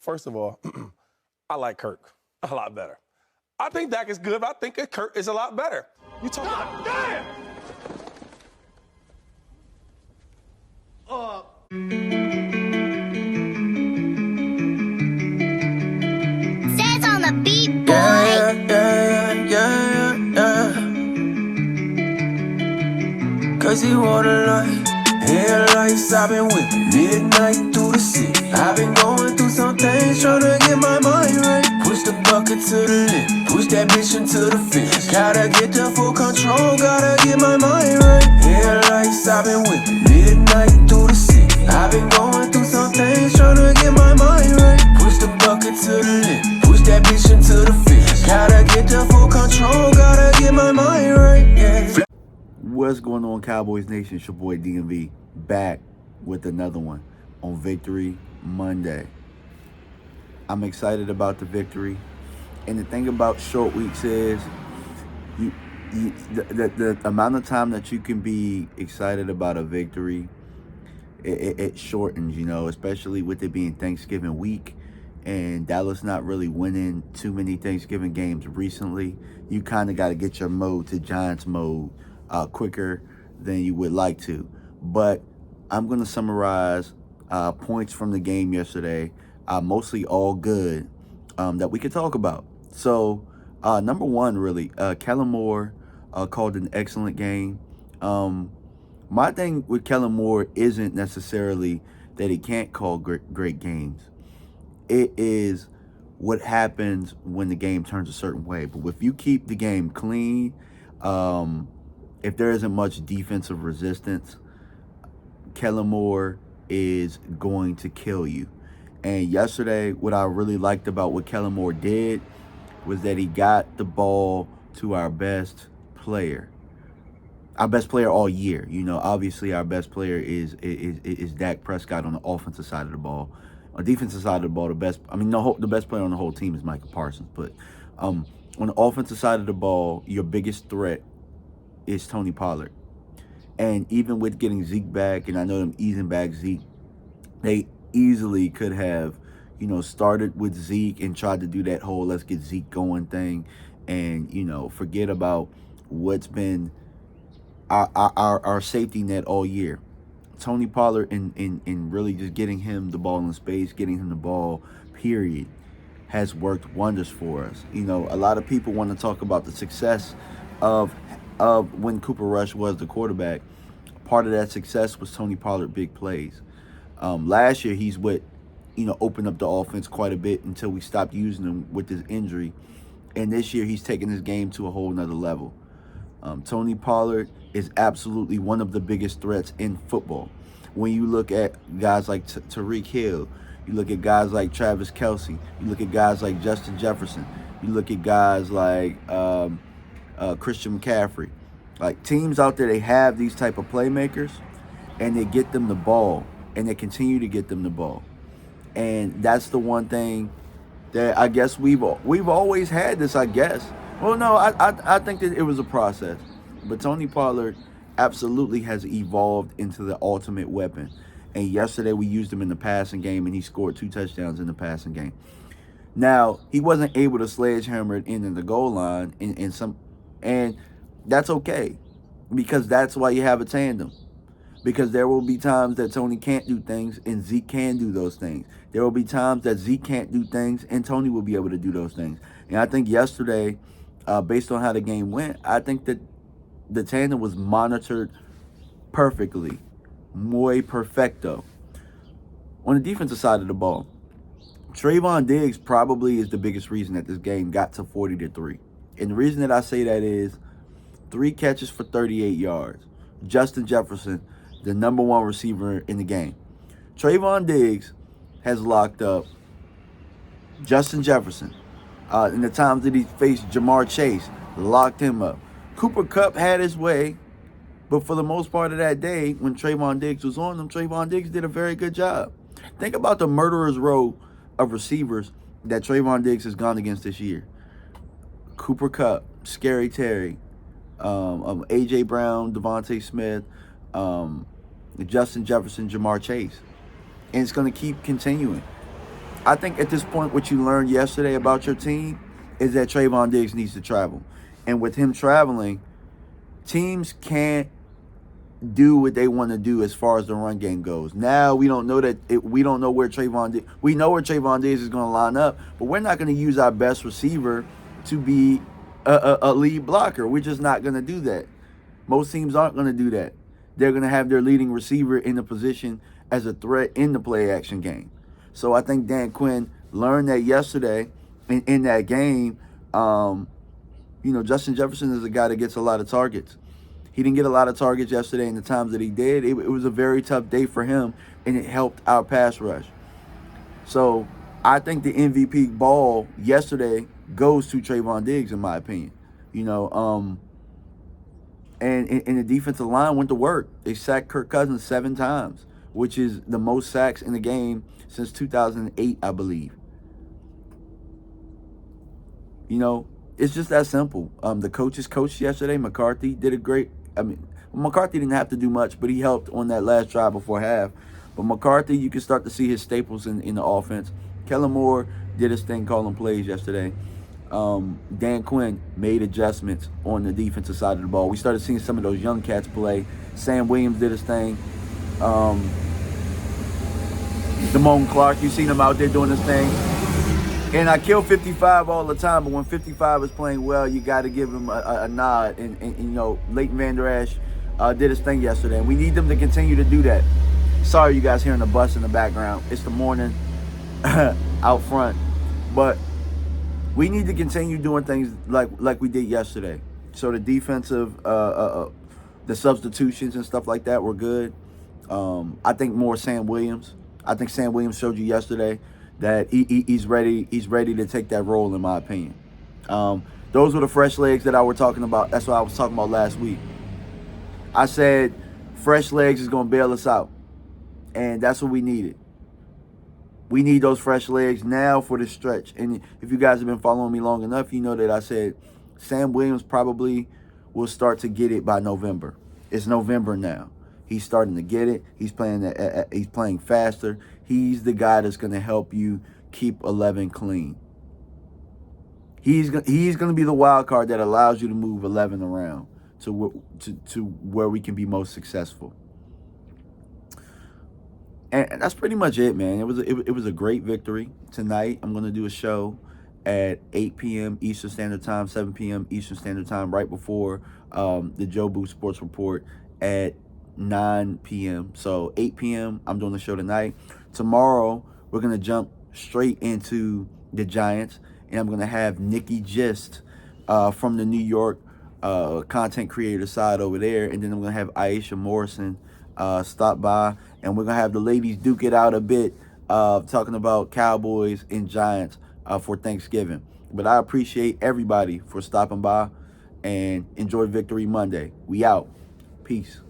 First of all, I like Kirk a lot better. I think Dak is good, but I think Kirk is a lot better. You talk about damn! Says on the beat, boy. Yeah. Cause he wanna light. Headlights, I've been whipping midnight through the city. I've been going through some things, tryna get my mind right. Push the bucket to the limit, push that bitch into the fence. Gotta get the full control, gotta get my mind right. Headlights, I've been whipping midnight through the city. I've been going through some things, tryna get my mind right. Push the bucket to the limit, push that bitch into the fence. Gotta get the full control, gotta get my mind right. Yeah. What's going on, Cowboys Nation? It's your boy DMV back with another one on Victory Monday. I'm excited about the victory, and the thing about short weeks is the amount of time that you can be excited about a victory, it shortens, especially with it being Thanksgiving week and Dallas not really winning too many Thanksgiving games recently. You kind of got to get your mode to Giants mode quicker than you would like to. But I'm going to summarize points from the game yesterday, mostly all good, that we could talk about. So, number one, really, Kellen Moore called an excellent game. My thing with Kellen Moore isn't necessarily that he can't call great games. It is what happens when the game turns a certain way. But if you keep the game clean, if there isn't much defensive resistance, Kellen Moore is going to kill you. And yesterday, what I really liked about what Kellen Moore did was that he got the ball to our best player all year. Obviously our best player is Dak Prescott on the offensive side of the ball. On the defensive side of the ball, the best player on the whole team is Micah Parsons. But on the offensive side of the ball, your biggest threat is Tony Pollard. And even with getting Zeke back, and I know them easing back Zeke, they easily could have, started with Zeke and tried to do that whole let's get Zeke going thing and, forget about what's been our safety net all year. Tony Pollard and really just getting him the ball in space, getting him the ball, period, has worked wonders for us. A lot of people want to talk about the success of when Cooper Rush was the quarterback. Part of that success was Tony Pollard big plays. Last year, he's opened up the offense quite a bit until we stopped using him with his injury. And this year, he's taken his game to a whole nother level. Tony Pollard is absolutely one of the biggest threats in football. When you look at guys like Tyreek Hill, you look at guys like Travis Kelce, you look at guys like Justin Jefferson, you look at guys like Christian McCaffrey. Like, teams out there, they have these type of playmakers, and they get them the ball, and they continue to get them the ball. And that's the one thing that I guess we've always had this, I guess. Well, no, I think that it was a process. But Tony Pollard absolutely has evolved into the ultimate weapon. And yesterday we used him in the passing game, and he scored 2 touchdowns in the passing game. Now, he wasn't able to sledgehammer it in the goal line, and that's okay, because that's why you have a tandem. Because there will be times that Tony can't do things and Zeke can do those things. There will be times that Zeke can't do things and Tony will be able to do those things. And I think yesterday, based on how the game went, I think that the tandem was monitored perfectly. Muy perfecto. On the defensive side of the ball, Trayvon Diggs probably is the biggest reason that this game got to 40-3. And the reason that I say that is 3 catches for 38 yards. Justin Jefferson, the number 1 receiver in the game. Trayvon Diggs has locked up Justin Jefferson. In the times that he faced Jamar Chase, locked him up. Cooper Kupp had his way, but for the most part of that day, when Trayvon Diggs was on them, Trayvon Diggs did a very good job. Think about the murderer's row of receivers that Trayvon Diggs has gone against this year. Cooper Kupp, Scary Terry, A.J. Brown, Devontae Smith, Justin Jefferson, Jamar Chase. And it's going to keep continuing. I think at this point, what you learned yesterday about your team is that Trayvon Diggs needs to travel. And with him traveling, teams can't do what they want to do as far as the run game goes. Now we don't know we don't know where Trayvon Diggs. We know where Trayvon Diggs is going to line up, but we're not going to use our best receiver to be a lead blocker. We're just not going to do that. Most teams aren't going to do that. They're going to have their leading receiver in the position as a threat in the play action game. So I think Dan Quinn learned that yesterday in that game. Justin Jefferson is a guy that gets a lot of targets. He didn't get a lot of targets yesterday, and the times that he did, it was a very tough day for him, and it helped our pass rush. So I think the MVP ball yesterday goes to Trayvon Diggs, in my opinion. And the defensive line went to work. They sacked Kirk Cousins 7 times, which is the most sacks in the game since 2008, I believe. It's just that simple. The coaches coached yesterday. McCarthy did a great. McCarthy didn't have to do much, but he helped on that last drive before half. But McCarthy, you can start to see his staples in the offense. Kellen Moore did his thing calling plays yesterday. Dan Quinn made adjustments on the defensive side of the ball. We started seeing some of those young cats play. Sam Williams did his thing. Damone Clark, you seen him out there doing his thing. And I kill 55 all the time, but when 55 is playing well, you got to give him a nod. And Leighton Vander Esch did his thing yesterday, and we need them to continue to do that. Sorry, you guys hearing the bus in the background. It's the morning out front, but we need to continue doing things like we did yesterday. So the defensive, the substitutions and stuff like that were good. I think more Sam Williams. I think Sam Williams showed you yesterday that he's ready. He's ready to take that role, in my opinion. Those were the fresh legs that I was talking about. That's what I was talking about last week. I said fresh legs is going to bail us out, and that's what we needed. We need those fresh legs now for the stretch. And if you guys have been following me long enough, you know that I said Sam Williams probably will start to get it by November. It's November now. He's starting to get it. He's playing. He's playing faster. He's the guy that's going to help you keep 11 clean. He's going to be the wild card that allows you to move 11 around to where we can be most successful. And that's pretty much it, man. It was a great victory tonight. I'm going to do a show at 8 p.m. Eastern Standard Time, 7 p.m. Eastern Standard Time, right before the Joe Booth Sports Report at 9 p.m. So 8 p.m. I'm doing the show tonight. Tomorrow we're going to jump straight into the Giants, and I'm going to have Nikki Gist from the New York content creator side over there, and then I'm going to have Aisha Morrison stop by, and we're going to have the ladies duke it out a bit, talking about Cowboys and Giants for Thanksgiving. But I appreciate everybody for stopping by, and enjoy Victory Monday. We out. Peace.